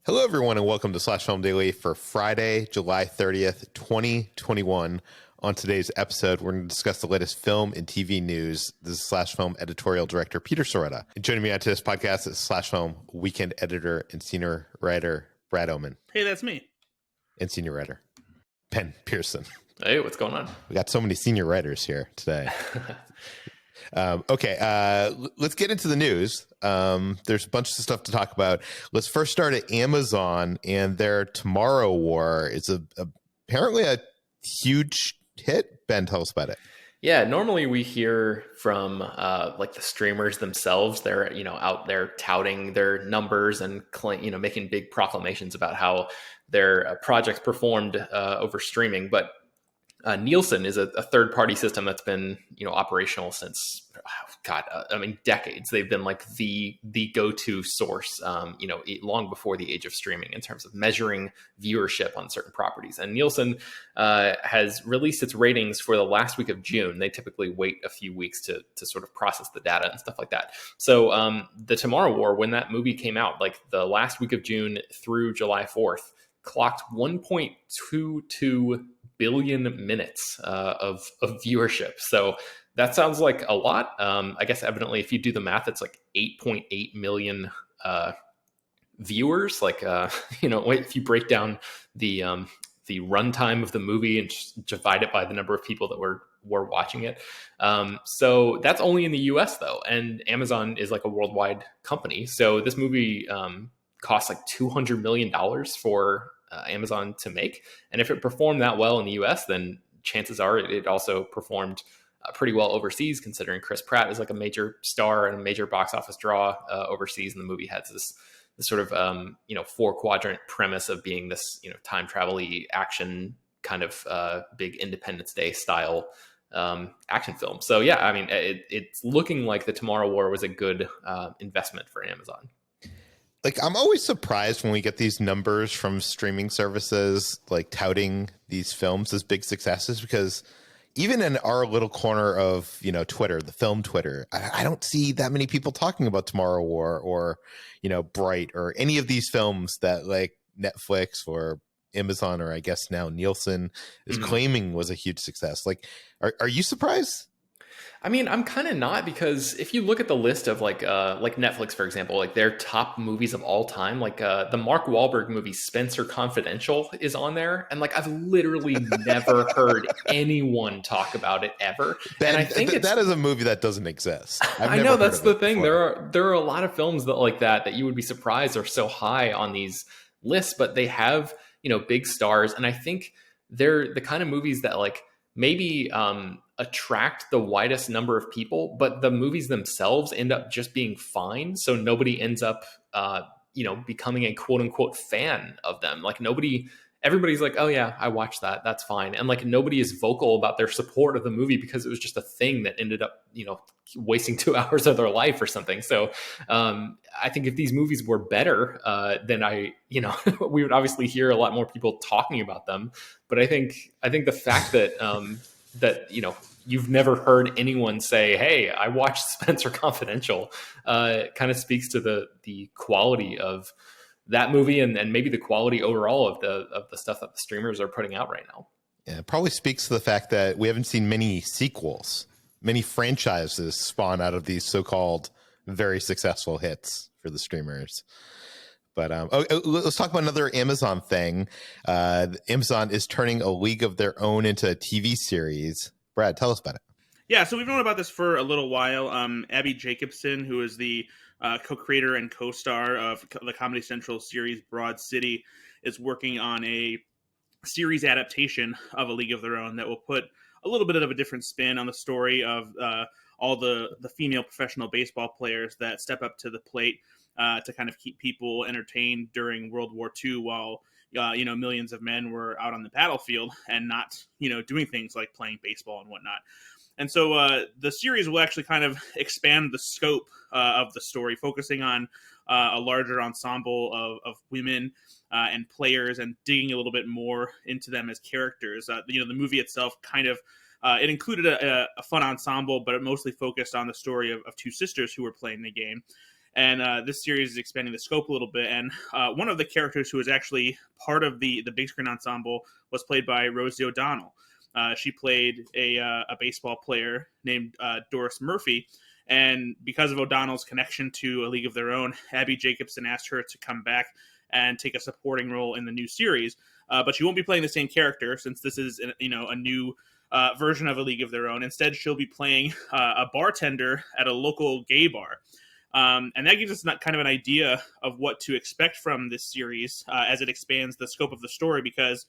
Hello, everyone, and welcome to Slash Film Daily for Friday, July 30th, 2021. On today's episode, we're going to discuss the latest film and TV news. This is Slash Film editorial director Peter Sciretta. And joining me on today's podcast is Slash Film weekend editor and senior writer Brad Oman. Hey, that's me. And senior writer Ben Pearson. Hey, what's going on? We got so many senior writers here today. Let's get into the news. There's a bunch of stuff to talk about. Let's first start at Amazon and their Tomorrow War is apparently a huge hit. Ben, tell us about it. Yeah, normally we hear from like the streamers themselves. They're out there touting their numbers and making big proclamations about how their projects performed over streaming. But Nielsen is a third-party system that's been operational since decades. They've been like the go-to source long before the age of streaming in terms of measuring viewership on certain properties. And Nielsen has released its ratings for the last week of June. They typically wait a few weeks to sort of process the data and stuff like that. So the Tomorrow War, when that movie came out, like the last week of June through July 4th, clocked 1.22 billion minutes of viewership. So that sounds like a lot. I guess evidently, if you do the math, it's like 8.8 million viewers. Like if you break down the runtime of the movie and just divide it by the number of people that were watching it. So that's only in the US though, and Amazon is like a worldwide company. So this movie costs like $200 million for Amazon to make. And if it performed that well in the US, then chances are it also performed pretty well overseas, considering Chris Pratt is like a major star and a major box office draw overseas. And the movie has this sort of, 4-quadrant premise of being this, time travel-y action kind of big Independence Day style action film. So yeah, I mean, it's looking like the Tomorrow War was a good investment for Amazon. Like, I'm always surprised when we get these numbers from streaming services, like touting these films as big successes, because even in our little corner of, Twitter, the film Twitter, I don't see that many people talking about Tomorrow War or, Bright or any of these films that like Netflix or Amazon, or I guess now Nielsen is claiming was a huge success. Like, are you surprised? I mean, I'm kind of not, because if you look at the list of like Netflix, for example, like their top movies of all time, like the Mark Wahlberg movie Spencer Confidential is on there. And like, I've literally never heard anyone talk about it ever. Ben, and I think that is a movie that doesn't exist. I know that's the thing. There are a lot of films that like that you would be surprised are so high on these lists, but they have, big stars. And I think they're the kind of movies that like maybe attract the widest number of people, but the movies themselves end up just being fine. So nobody ends up, becoming a quote unquote fan of them. Like everybody's like, oh yeah, I watched that. That's fine. And like, nobody is vocal about their support of the movie because it was just a thing that ended up, wasting 2 hours of their life or something. So I think if these movies were better, then we would obviously hear a lot more people talking about them. But I think the fact that you've never heard anyone say, hey, I watched Spencer Confidential, kind of speaks to the quality of that movie and maybe the quality overall of the stuff that the streamers are putting out right now. Yeah, it probably speaks to the fact that we haven't seen many sequels, many franchises spawn out of these so-called very successful hits for the streamers. But let's talk about another Amazon thing. Amazon is turning A League of Their Own into a TV series. Brad, tell us about it. Yeah, so we've known about this for a little while. Abby Jacobson, who is the co-creator and co-star of the Comedy Central series Broad City, is working on a series adaptation of A League of Their Own that will put a little bit of a different spin on the story of all the female professional baseball players that step up to the plate to kind of keep people entertained during World War II while millions of men were out on the battlefield and not doing things like playing baseball and whatnot. And so the series will actually kind of expand the scope of the story, focusing on a larger ensemble of women and players, and digging a little bit more into them as characters. The movie itself kind of it included a fun ensemble, but it mostly focused on the story of two sisters who were playing the game. And this series is expanding the scope a little bit. And one of the characters who was actually part of the big screen ensemble was played by Rosie O'Donnell. She played a baseball player named Doris Murphy. And because of O'Donnell's connection to A League of Their Own, Abby Jacobson asked her to come back and take a supporting role in the new series. But she won't be playing the same character, since this is a new version of A League of Their Own. Instead, she'll be playing a bartender at a local gay bar. And that gives us kind of an idea of what to expect from this series as it expands the scope of the story, because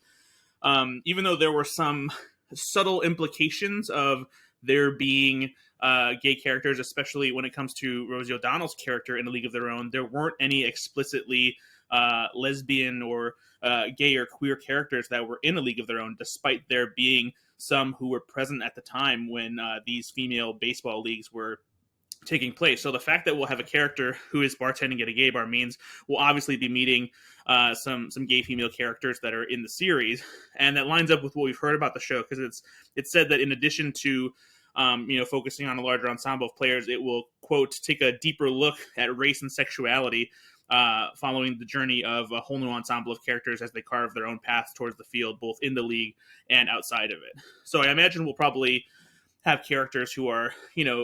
even though there were some subtle implications of there being gay characters, especially when it comes to Rosie O'Donnell's character in A League of Their Own, there weren't any explicitly lesbian or gay or queer characters that were in A League of Their Own, despite there being some who were present at the time when these female baseball leagues were taking place. So the fact that we'll have a character who is bartending at a gay bar means we'll obviously be meeting some gay female characters that are in the series, and that lines up with what we've heard about the show, because it's said that in addition to focusing on a larger ensemble of players, it will, quote, take a deeper look at race and sexuality, following the journey of a whole new ensemble of characters as they carve their own paths towards the field, both in the league and outside of it. So I imagine we'll probably have characters who are,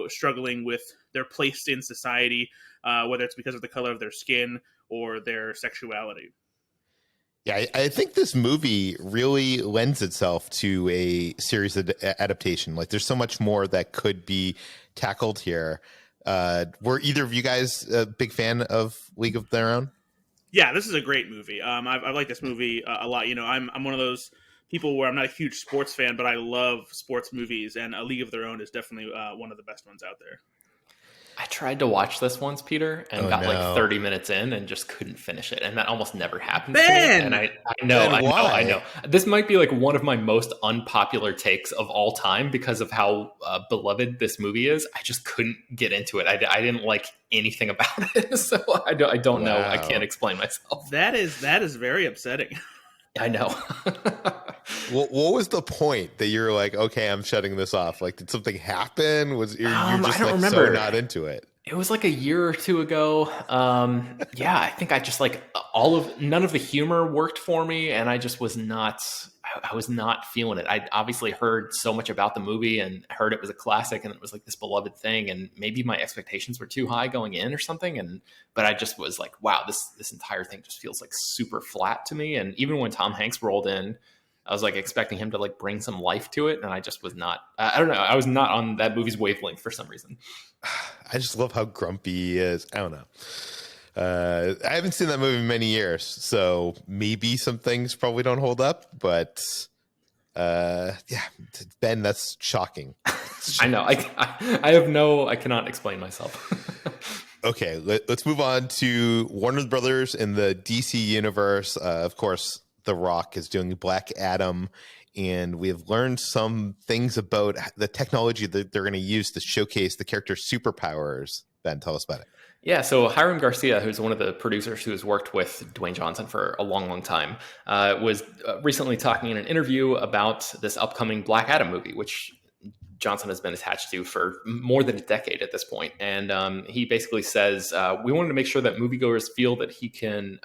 struggling with their place in society, whether it's because of the color of their skin or their sexuality. Yeah, I think this movie really lends itself to a series adaptation. Like, there's so much more that could be tackled here. Were either of you guys a big fan of League of Their Own? Yeah, this is a great movie. I've liked this movie a lot. I'm one of those people where I'm not a huge sports fan, but I love sports movies, and A League of Their Own is definitely one of the best ones out there. I tried to watch this once, Peter, and got like 30 minutes in and just couldn't finish it. And that almost never happens to me. And I know. This might be like one of my most unpopular takes of all time because of how beloved this movie is. I just couldn't get into it. I didn't like anything about it. So I don't know. I can't explain myself. That is very upsetting. I know. What was the point that you're like, okay, I'm shutting this off? Like, did something happen? You're just like remember. So not into it? It was like a year or two ago. Yeah, I think I just like none of the humor worked for me, and I just was not. I was not feeling it. I obviously heard so much about the movie and heard it was a classic and it was like this beloved thing, and maybe my expectations were too high going in or something. But I just was like, wow, this entire thing just feels like super flat to me. And even when Tom Hanks rolled in, I was like expecting him to like bring some life to it, and I just was not. I don't know. I was not on that movie's wavelength for some reason. I just love how grumpy he is. I don't know. I haven't seen that movie in many years, so maybe some things probably don't hold up. But yeah, Ben, that's shocking. I know. I cannot explain myself. Okay, let's move on to Warner Brothers in the DC universe. Of course, The Rock is doing Black Adam, and we have learned some things about the technology that they're going to use to showcase the character's superpowers. Ben, tell us about it. Yeah, so Hiram Garcia, who's one of the producers who has worked with Dwayne Johnson for a long, long time, was recently talking in an interview about this upcoming Black Adam movie, which Johnson has been attached to for more than a decade at this point. And he basically says, we wanted to make sure that moviegoers feel that he can,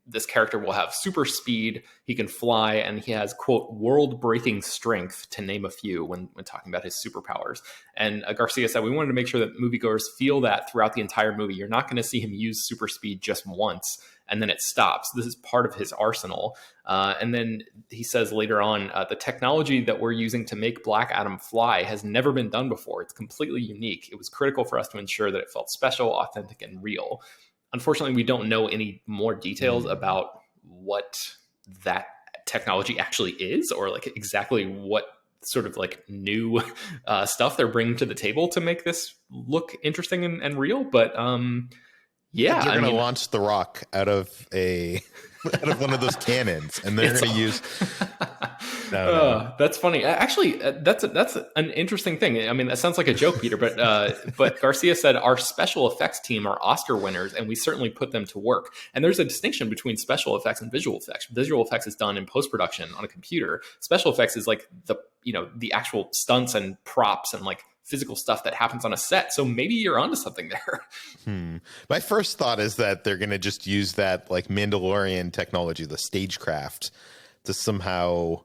this character will have super speed, he can fly, and he has, quote, world-breaking strength, to name a few, when talking about his superpowers. And Garcia said, we wanted to make sure that moviegoers feel that throughout the entire movie. You're not going to see him use super speed just once, and then it stops. This is part of his arsenal. And then he says later on, the technology that we're using to make Black Adam fly has never been done before. It's completely unique. It was critical for us to ensure that it felt special, authentic, and real. Unfortunately, we don't know any more details about what that technology actually is, or like exactly what sort of like new stuff they're bringing to the table to make this look interesting and real. But yeah, they're going to launch The Rock out of one of those cannons, and they're going to use. No. That's funny. Actually, that's an interesting thing. I mean, that sounds like a joke, Peter, but Garcia said our special effects team are Oscar winners, and we certainly put them to work. And there's a distinction between special effects and visual effects. Visual effects is done in post-production on a computer. Special effects is like the actual stunts and props and like physical stuff that happens on a set. So maybe you're onto something there. My first thought is that they're going to just use that like Mandalorian technology, the stagecraft, to somehow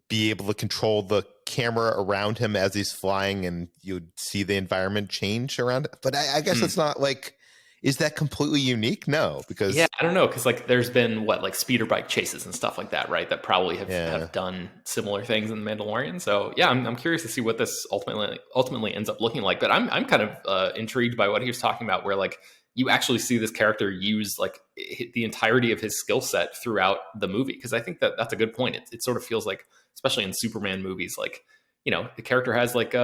be able to control the camera around him as he's flying, and you'd see the environment change around it. But I guess it's not like, is that completely unique? No, because I don't know, because like there's been like speeder bike chases and stuff like that, right? That probably have done similar things in the Mandalorian. So yeah, I'm curious to see what this ultimately ends up looking like. But I'm kind of intrigued by what he was talking about, where like you actually see this character use like the entirety of his skill set throughout the movie. Because I think that's a good point. It sort of feels like, especially in Superman movies, like, you know, the character has like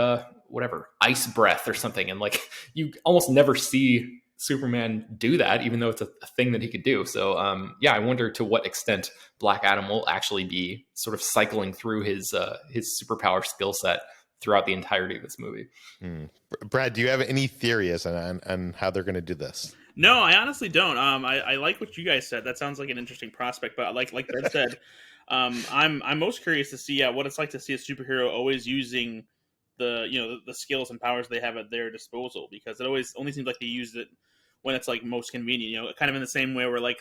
whatever, ice breath or something, and like you almost never see Superman do that, even though it's a thing that he could do. So I wonder to what extent Black Adam will actually be sort of cycling through his superpower skill set throughout the entirety of this movie. Brad, do you have any theories on how they're going to do this? No, I honestly don't. I like what you guys said. That sounds like an interesting prospect. But like Brad said, I'm most curious to see what it's like to see a superhero always using the skills and powers they have at their disposal, because it always only seems like they use it when it's like most convenient. You know, kind of in the same way where like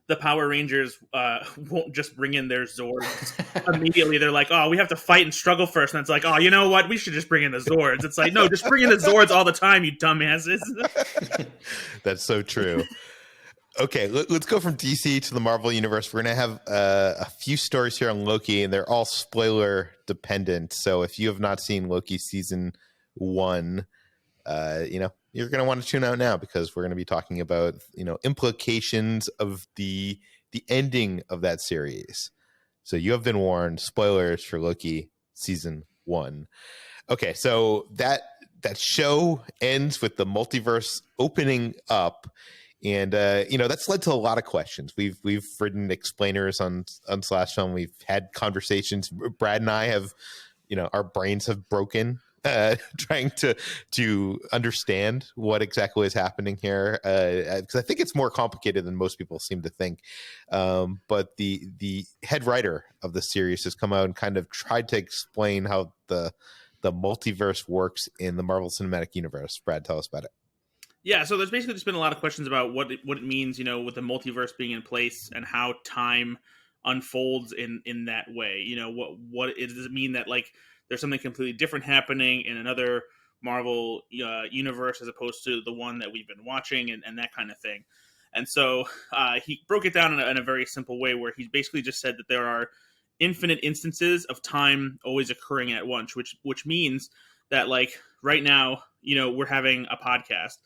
the Power Rangers won't just bring in their Zords immediately. They're like, oh, we have to fight and struggle first. And it's like, oh, you know what? We should just bring in the Zords. It's like, no, just bring in the Zords all the time, you dumbasses. That's so true. Okay, let's go from DC to the Marvel Universe. We're going to have a few stories here on Loki, and they're all spoiler dependent. So if you have not seen Loki season 1, you're going to want to tune out now, because we're going to be talking about, implications of the ending of that series. So you have been warned, spoilers for Loki season 1. Okay, so that show ends with the multiverse opening up. And that's led to a lot of questions. We've written explainers on Slash Film. We've had conversations. Brad and I have, our brains have broken trying to understand what exactly is happening here, because I think it's more complicated than most people seem to think. But the head writer of the series has come out and kind of tried to explain how the multiverse works in the Marvel Cinematic Universe. Brad, tell us about it. Yeah, so there's basically just been a lot of questions about what it means, with the multiverse being in place and how time unfolds in that way. Does it mean that like there's something completely different happening in another Marvel universe as opposed to the one that we've been watching, and that kind of thing. And so he broke it down in a very simple way, where he basically just said that there are infinite instances of time always occurring at once, which means that like right now, we're having a podcast.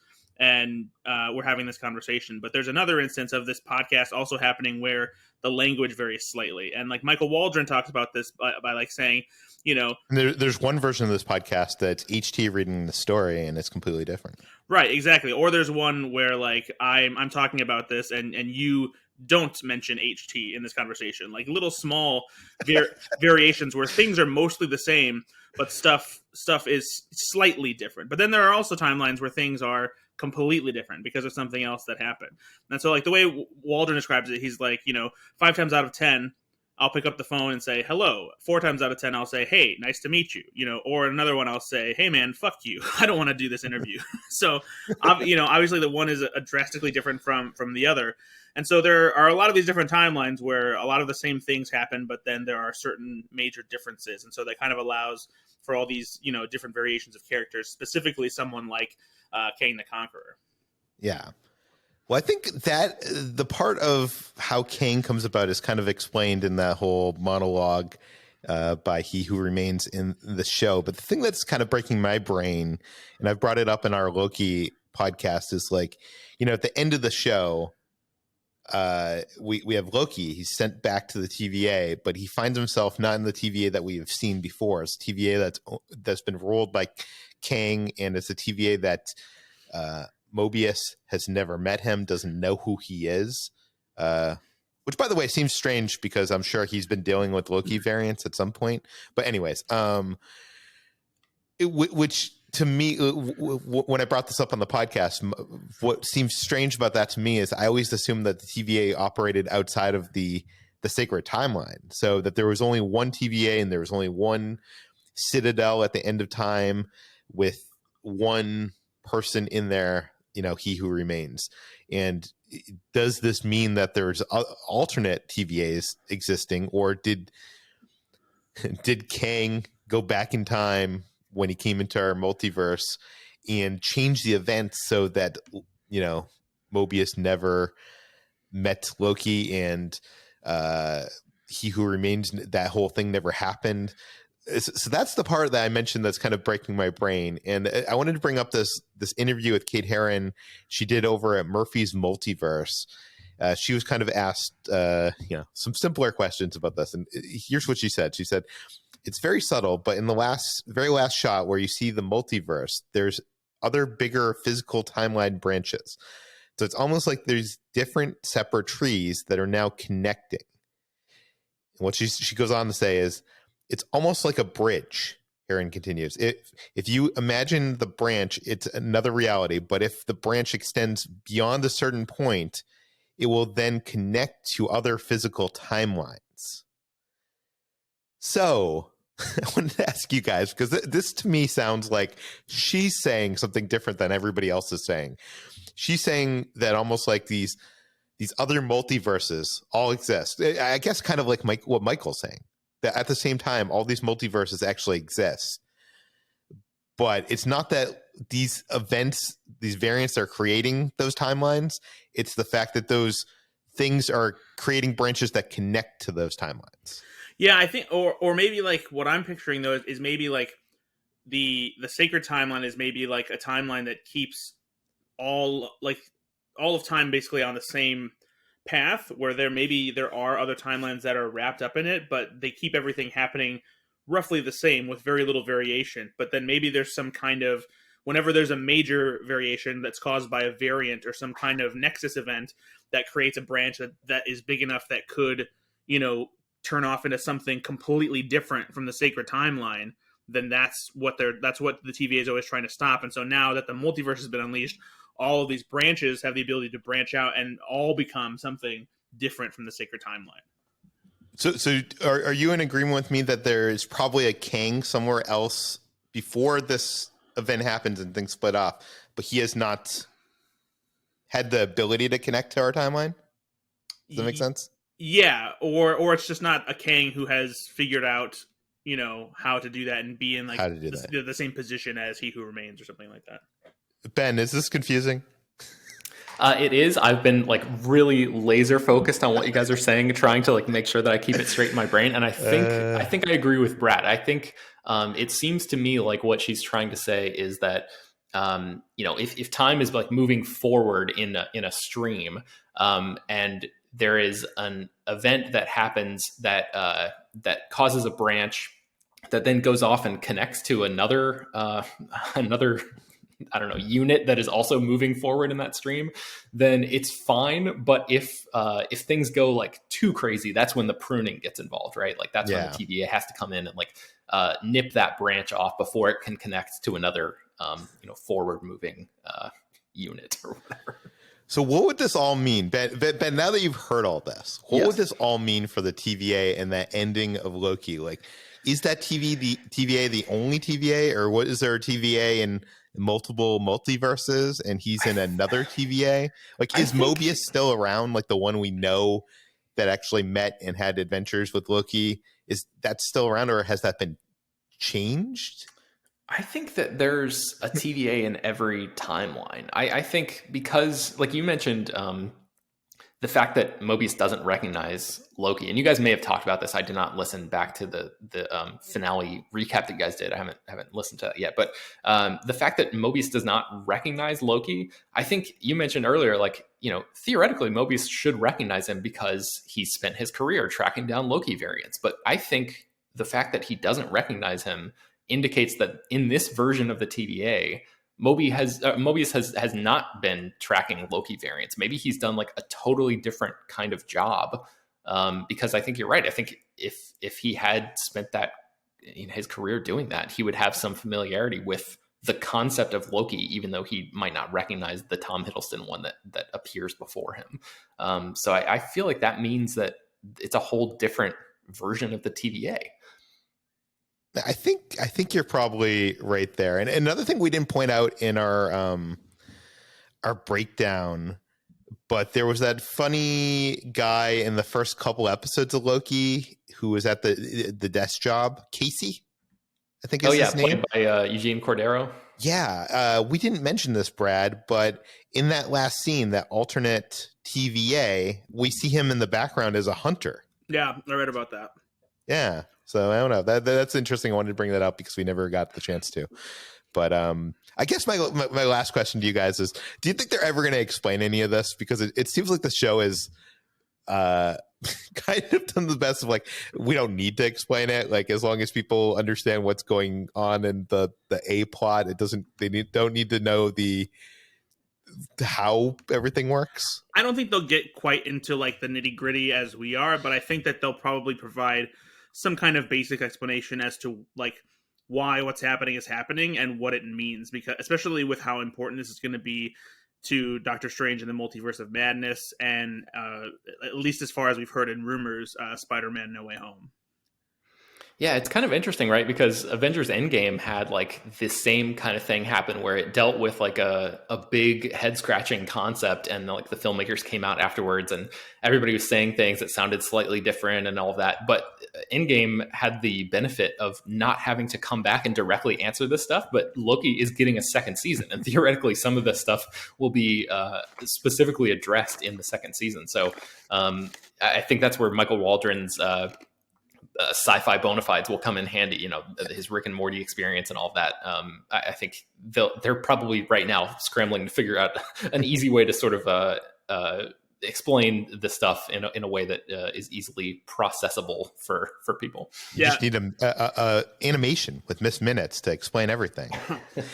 And we're having this conversation. But there's another instance of this podcast also happening where the language varies slightly. And like Michael Waldron talks about this by like saying, there's one version of this podcast that's HT reading the story, and it's completely different. Right, exactly. Or there's one where like I'm talking about this and you don't mention HT in this conversation. Like little small variations where things are mostly the same, but stuff is slightly different. But then there are also timelines where things are completely different because of something else that happened. And so like the way Waldron describes it, he's like, 5 times out of 10, I'll pick up the phone and say, hello. 4 times out of 10, I'll say, hey, nice to meet you. Or another one, I'll say, hey man, fuck you. I don't want to do this interview. So, obviously the one is drastically different from the other. And so there are a lot of these different timelines where a lot of the same things happen, but then there are certain major differences. And so that kind of allows for all these, different variations of characters, specifically someone like Kang the Conqueror. Yeah. Well, I think that the part of how Kang comes about is kind of explained in that whole monologue by He Who Remains in the show. But the thing that's kind of breaking my brain, and I've brought it up in our Loki podcast, is like, at the end of the show, we have Loki. He's sent back to the TVA, but he finds himself not in the TVA that we have seen before. It's a TVA that's been ruled by Kang, and it's a TVA that Mobius has never met him, doesn't know who he is, which, by the way, seems strange because I'm sure he's been dealing with Loki variants at some point. But anyways, which to me, when I brought this up on the podcast, what seems strange about that to me is I always assumed that the TVA operated outside of the sacred timeline, so that there was only one TVA and there was only one citadel at the end of time with one person in there, he who remains. And does this mean that there's alternate TVAs existing, or did Kang go back in time when he came into our multiverse and change the events so that Mobius never met Loki, and he who remains, that whole thing never happened? So that's the part that I mentioned that's kind of breaking my brain. And I wanted to bring up this interview with Kate Herron she did over at Murphy's Multiverse. She was kind of asked some simpler questions about this, and here's what she said. She said, "It's very subtle, but in the very last shot where you see the multiverse, there's other bigger physical timeline branches. So it's almost like there's different separate trees that are now connecting." And what she goes on to say is, "It's almost like a bridge." Aaron continues, if you imagine the branch, it's another reality. But if the branch extends beyond a certain point, it will then connect to other physical timelines. So I wanted to ask you guys, because this to me sounds like she's saying something different than everybody else is saying. She's saying that almost like these other multiverses all exist. I guess kind of like what Michael's saying, that at the same time, all these multiverses actually exist. But it's not that these events, these variants are creating those timelines. It's the fact that those things are creating branches that connect to those timelines. Yeah, I think, or maybe like what I'm picturing though is maybe like the sacred timeline is maybe like a timeline that keeps all of time basically on the same path, where there are other timelines that are wrapped up in it, but they keep everything happening roughly the same with very little variation. But then maybe there's some kind of, whenever there's a major variation that's caused by a variant or some kind of nexus event that creates a branch that is big enough that could, turn off into something completely different from the sacred timeline, then that's what the TVA is always trying to stop. And so now that the multiverse has been unleashed, all of these branches have the ability to branch out and all become something different from the sacred timeline. So are you in agreement with me that there is probably a Kang somewhere else before this event happens and things split off, but he has not had the ability to connect to our timeline? Does that make sense? Yeah, or it's just not a Kang who has figured out, how to do that and be in like the same position as He Who Remains or something like that. Ben, is this confusing? It is. I've been like really laser focused on what you guys are saying, trying to like make sure that I keep it straight in my brain. And I think I agree with Brad. I think it seems to me like what she's trying to say is that if time is like moving forward in a stream, and there is an event that happens that causes a branch that then goes off and connects to another unit that is also moving forward in that stream, then it's fine. But if things go like too crazy, that's when the pruning gets involved, right? Like that's when the TVA has to come in and like nip that branch off before it can connect to another forward moving unit or whatever. So what would this all mean, Ben? Now that you've heard all this, what would this all mean for the TVA and that ending of Loki? Like, is that TVA the only TVA, or what, is there a TVA in multiple multiverses and he's in another TVA? Like, is Mobius still around, like the one we know that actually met and had adventures with Loki? Is that still around, or has that been changed? I think that there's a TVA in every timeline. I think because, like you mentioned, the fact that Mobius doesn't recognize Loki, and you guys may have talked about this. I did not listen back to the finale recap that you guys did. I haven't listened to that yet. But the fact that Mobius does not recognize Loki, I think you mentioned earlier, like, theoretically Mobius should recognize him because he spent his career tracking down Loki variants. But I think the fact that he doesn't recognize him indicates that in this version of the TVA, Mobius has not been tracking Loki variants. Maybe he's done like a totally different kind of job. Because I think you're right. I think if he had spent that in his career doing that, he would have some familiarity with the concept of Loki, even though he might not recognize the Tom Hiddleston one that appears before him. So I feel like that means that it's a whole different version of the TVA. I think you're probably right there. And another thing we didn't point out in our breakdown, but there was that funny guy in the first couple episodes of Loki who was at the desk job, Casey, I think is his name. Played by Eugene Cordero. Yeah, we didn't mention this, Brad, but in that last scene, that alternate TVA, we see him in the background as a hunter. Yeah, I read about that. Yeah, so I don't know. That's interesting. I wanted to bring that up because we never got the chance to. But I guess my last question to you guys is: do you think they're ever going to explain any of this? Because it seems like the show is kind of done the best of like, we don't need to explain it. Like, as long as people understand what's going on in the A plot, don't need to know how everything works. I don't think they'll get quite into like the nitty gritty as we are, but I think that they'll probably provide some kind of basic explanation as to like why what's happening is happening and what it means, because especially with how important this is going to be to Doctor Strange and the Multiverse of Madness, and at least as far as we've heard in rumors, Spider-Man No Way Home. Yeah, it's kind of interesting, right? Because Avengers Endgame had like this same kind of thing happen where it dealt with like a big head-scratching concept, and like the filmmakers came out afterwards and everybody was saying things that sounded slightly different and all of that. But Endgame had the benefit of not having to come back and directly answer this stuff, but Loki is getting a second season, and theoretically some of this stuff will be specifically addressed in the second season. So I think that's where Michael Waldron's sci-fi bona fides will come in handy, his Rick and Morty experience and all of that. I think they're probably right now scrambling to figure out an easy way to sort of explain this stuff in a way that is easily processable for people. You just need a animation with Miss Minutes to explain everything.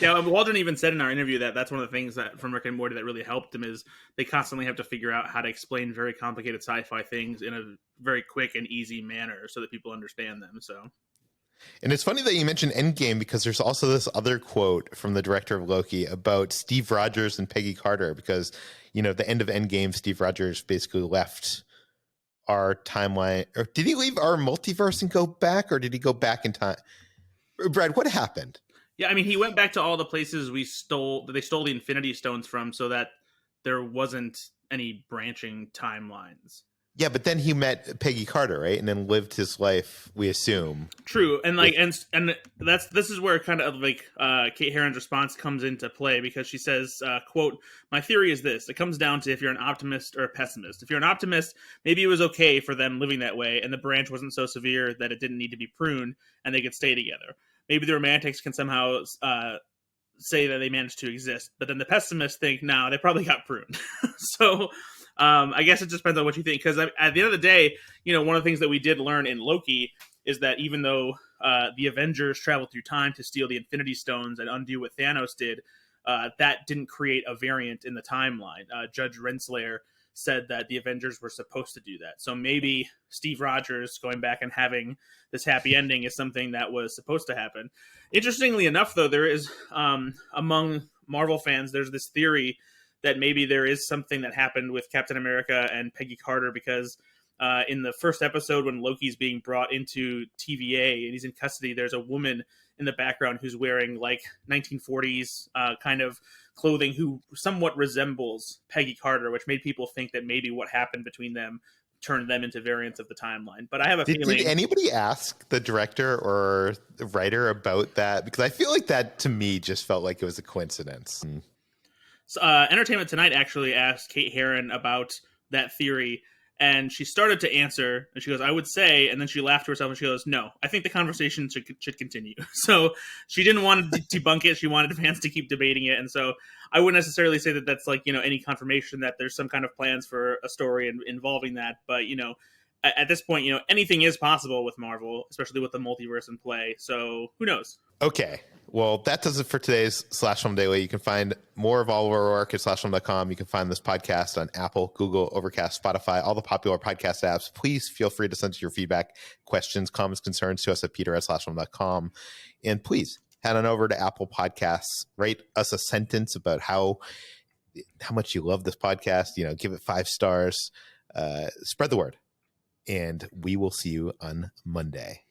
Yeah, Waldron even said in our interview that that's one of the things that from Rick and Morty that really helped him is they constantly have to figure out how to explain very complicated sci-fi things in a very quick and easy manner so that people understand them. So. And it's funny that you mentioned Endgame, because there's also this other quote from the director of Loki about Steve Rogers and Peggy Carter, because, at the end of Endgame, Steve Rogers basically left our timeline. Or did he leave our multiverse and go back, or did he go back in time? Brad, what happened? Yeah, I mean, he went back to all the places they stole the Infinity Stones from so that there wasn't any branching timelines. Yeah, but then he met Peggy Carter, right? And then lived his life, we assume. True. And like and this is where kind of like Kate Herron's response comes into play, because she says, quote, "My theory is this. It comes down to if you're an optimist or a pessimist. If you're an optimist, maybe it was okay for them living that way and the branch wasn't so severe that it didn't need to be pruned and they could stay together. Maybe the romantics can somehow say that they managed to exist. But then the pessimists think, no, they probably got pruned." So I guess it just depends on what you think, because at the end of the day, one of the things that we did learn in Loki is that even though the Avengers traveled through time to steal the Infinity Stones and undo what Thanos did, that didn't create a variant in the timeline. Judge Renslayer said that the Avengers were supposed to do that. So maybe Steve Rogers going back and having this happy ending is something that was supposed to happen. Interestingly enough, though, there is, among Marvel fans, there's this theory that maybe there is something that happened with Captain America and Peggy Carter, because in the first episode when Loki's being brought into TVA and he's in custody, there's a woman in the background who's wearing like 1940s kind of clothing who somewhat resembles Peggy Carter, which made people think that maybe what happened between them turned them into variants of the timeline. But I have a feeling... Did anybody ask the director or the writer about that? Because I feel like that, to me, just felt like it was a coincidence. So, Entertainment Tonight actually asked Kate Herron about that theory, and she started to answer, and she goes, "I would say," and then she laughed to herself, and she goes, "No, I think the conversation should continue." So she didn't want to debunk it. She wanted fans to keep debating it, and so I wouldn't necessarily say that that's like, any confirmation that there's some kind of plans for a story involving that, but, at this point, anything is possible with Marvel, especially with the multiverse in play. So who knows? Okay. Well, that does it for today's Slash Film Daily. You can find more of all of our work at slashfilm.com. You can find this podcast on Apple, Google, Overcast, Spotify, all the popular podcast apps. Please feel free to send us your feedback, questions, comments, concerns to us at peter@slashfilm.com. And please head on over to Apple Podcasts. Write us a sentence about how much you love this podcast. Give it 5 stars. Spread the word. And we will see you on Monday.